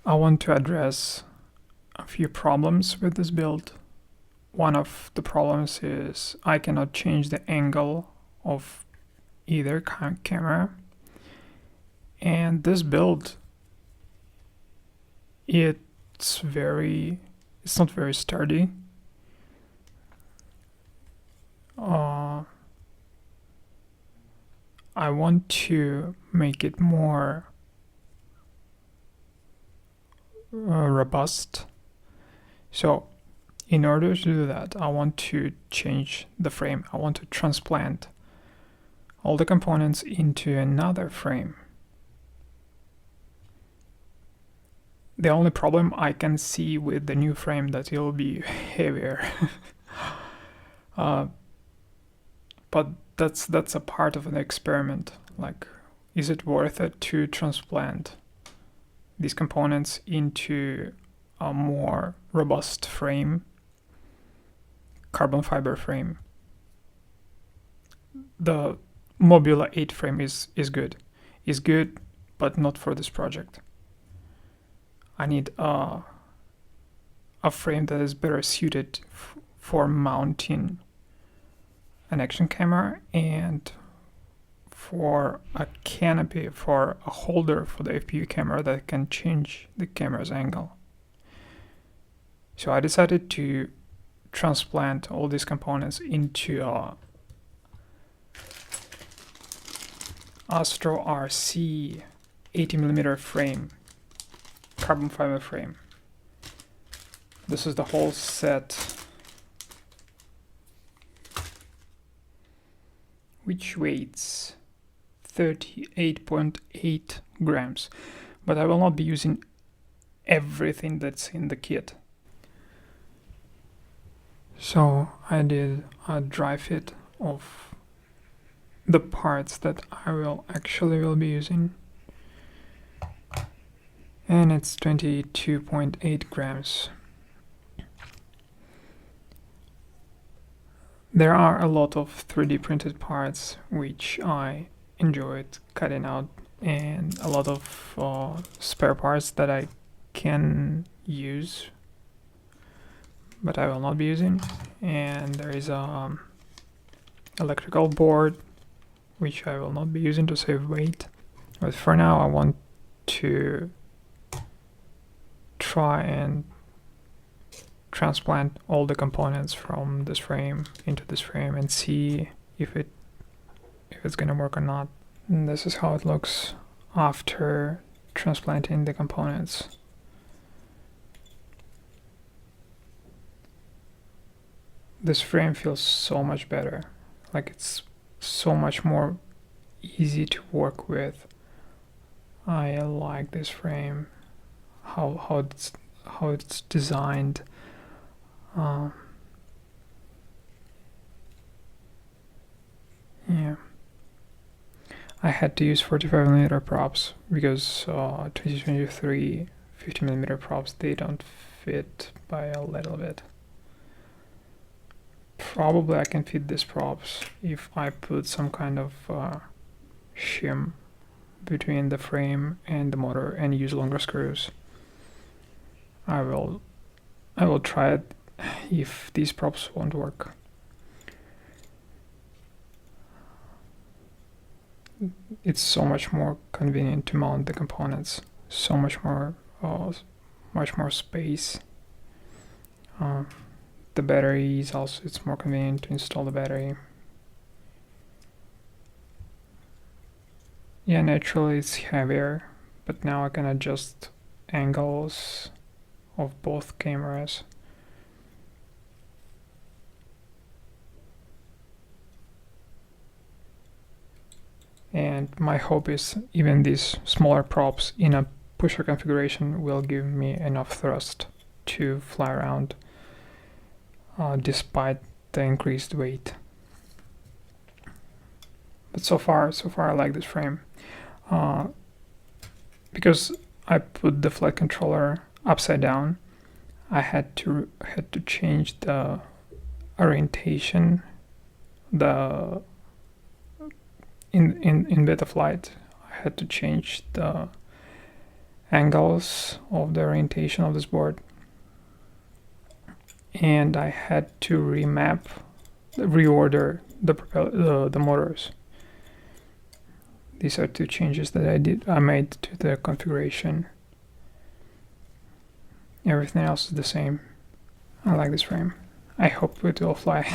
I want to address a few problems with this build. One of the problems is I cannot change the angle of either camera, and this build it's not very sturdy. I want to make it more robust. So in order to do that, I want to change the frame. I want to transplant all the components into another frame. The only problem I can see with the new frame that it will be heavier. But that's a part of an experiment. Like, is it worth it to transplant these components into a more robust frame, carbon fiber frame? The Mobula 8 frame is good, but not for this project. I need a frame that is better suited for mounting an action camera and for a canopy, for a holder for the FPV camera that can change the camera's angle. So I decided to transplant all these components into a Astro RC 80mm frame, carbon fiber frame. This is the whole set, which weighs 38.8 grams, but I will not be using everything that's in the kit. So I did a dry fit of the parts that I will be using, and it's 22.8 grams. There are a lot of 3D printed parts which I enjoyed cutting out, and a lot of spare parts that I can use but I will not be using. And there is a electrical board which I will not be using to save weight, but for now I want to try and transplant all the components from this frame into this frame and see if it's gonna work or not. And this is how it looks after transplanting the components. This frame feels so much better, like it's so much more easy to work with. I like this frame, how it's designed. Yeah, I had to use 45mm props because 2023 50mm props, they don't fit by a little bit. Probably I can fit these props if I put some kind of shim between the frame and the motor and use longer screws. I will try it if these props won't work. It's so much more convenient to mount the components, so much more space. The battery is also, it's more convenient to install the battery. Yeah, naturally it's heavier, but now I can adjust angles of both cameras. And my hope is even these smaller props in a pusher configuration will give me enough thrust to fly around despite the increased weight. But so far I like this frame. Because I put the flight controller upside down, I had to change the orientation, in Betaflight I had to change the angles of the orientation of this board, and I had to reorder the motors. These are two changes that I made to the configuration. Everything else is the same. I like this frame. I hope it will fly.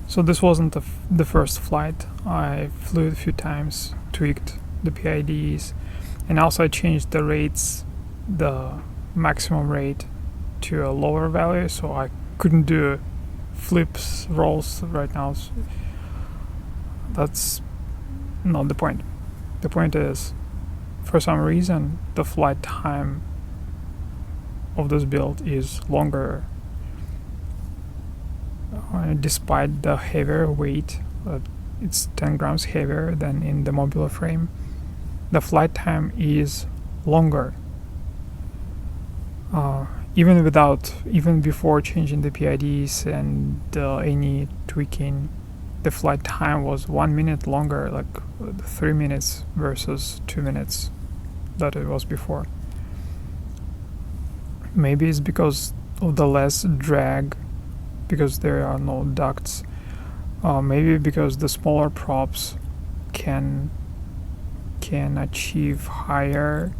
So this wasn't the first flight. I flew a few times, tweaked the PIDs, and also I changed the rates, the maximum rate, to a lower value, so I couldn't do flips, rolls right now. So that's not the point. The point is, for some reason, the flight time of this build is longer, despite the heavier weight. It's 10 grams heavier than in the modular frame. The flight time is longer. Even before changing the PIDs and any tweaking, the flight time was 1 minute longer, like 3 minutes versus 2 minutes that it was before. Maybe it's because of the less drag, because there are no ducts. Maybe because the smaller props can achieve higher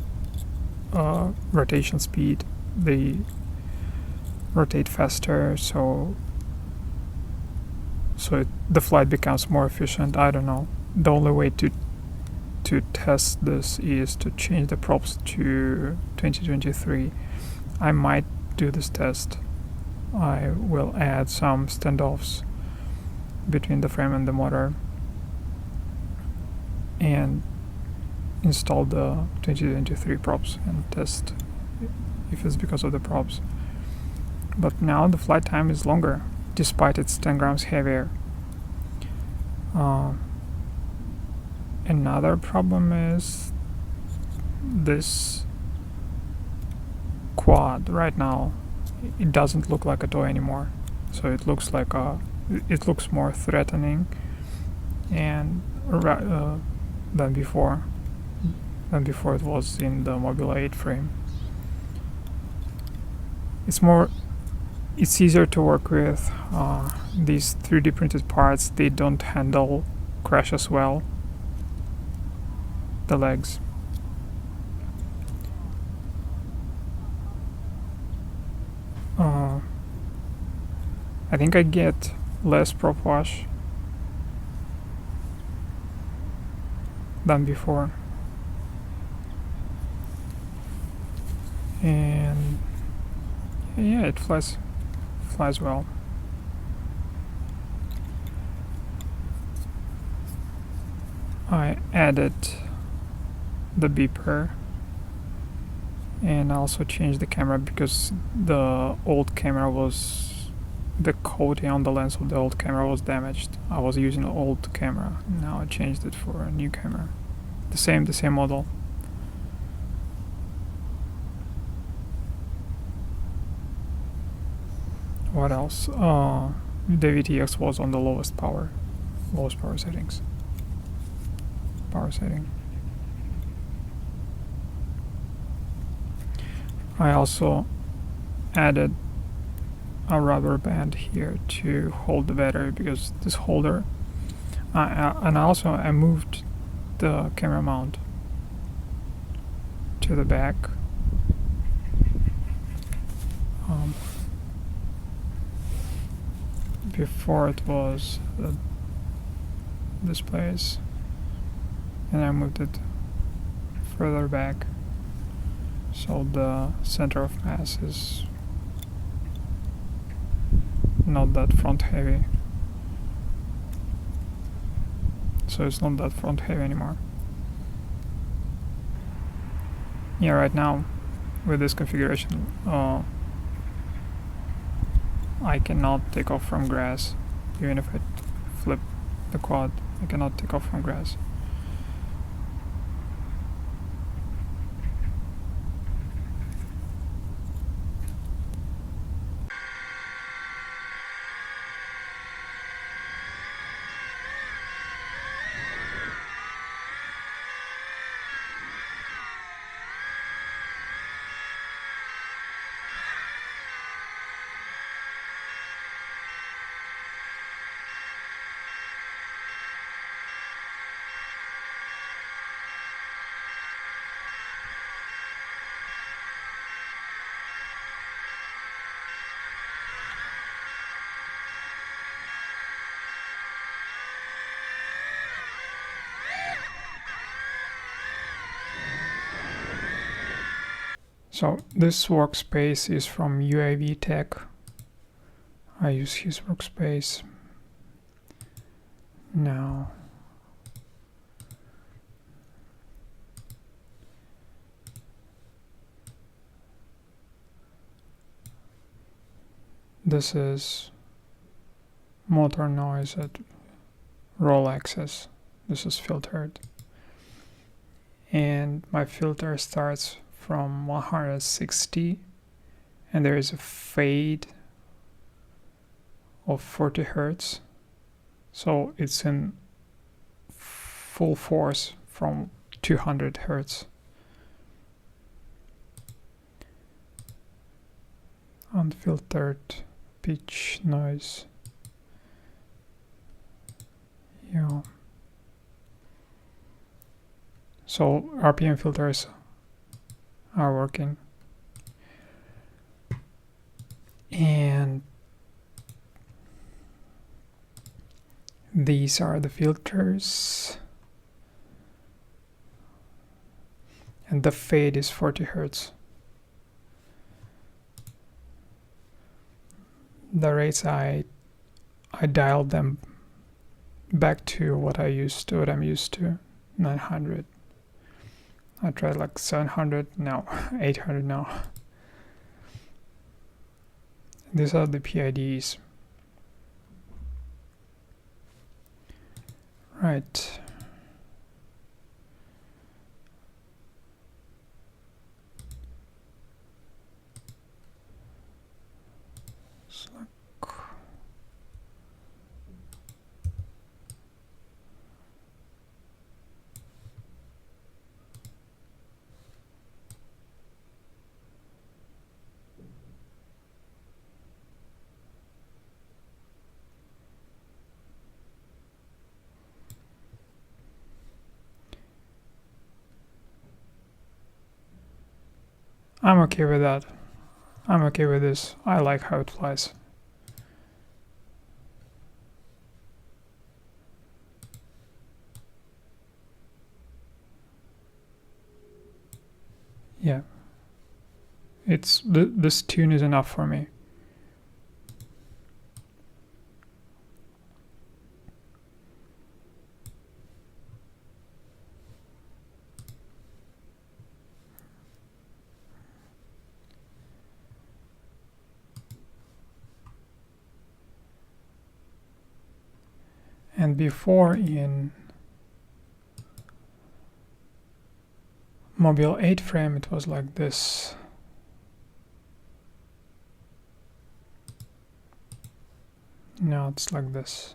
rotation speed. They rotate faster, so the flight becomes more efficient. I don't know. The only way to test this is to change the props to 2023. I might do this test. I will add some standoffs between the frame and the motor and install the 2023 props and test if it's because of the props. But now the flight time is longer despite it's 10 grams heavier. Another problem is this quad right now. It doesn't look like a toy anymore, so it looks more threatening and than before it was in the Mobile 8 frame. It's easier to work with. These 3D printed parts, they don't handle crashes well. The legs. I think I get less prop wash than before. And yeah, it flies well. I added the beeper and also changed the camera because the old camera the coating on the lens of the old camera was damaged. I was using an old camera. Now I changed it for a new camera. The same model. What else? The VTX was on the lowest power settings. Power setting. I also added a rubber band here to hold the battery because this holder, and also I moved the camera mount to the back. Before it was this place, and I moved it further back so the center of mass is not that front heavy. So it's not that front heavy anymore. Yeah, right now with this configuration I cannot take off from grass. Even if I flip the quad, I cannot take off from grass. So this workspace is from UAV Tech. I use his workspace. Now this is motor noise at roll axis. This is filtered. And my filter starts from 160 and there is a fade of 40 Hertz. So it's in full force from 200 Hertz. Unfiltered pitch noise. Yeah. So RPM filters are working. And these are the filters. And the fade is 40 Hertz. The rates I dialed them back to what I'm used to, 900. I tried like 700 now, 800 now. These are the PIDs. Right. I'm okay with that. I'm okay with this. I like how it flies. Yeah. It's this tune is enough for me. And before in Mobile 8 frame it was like this. Now it's like this.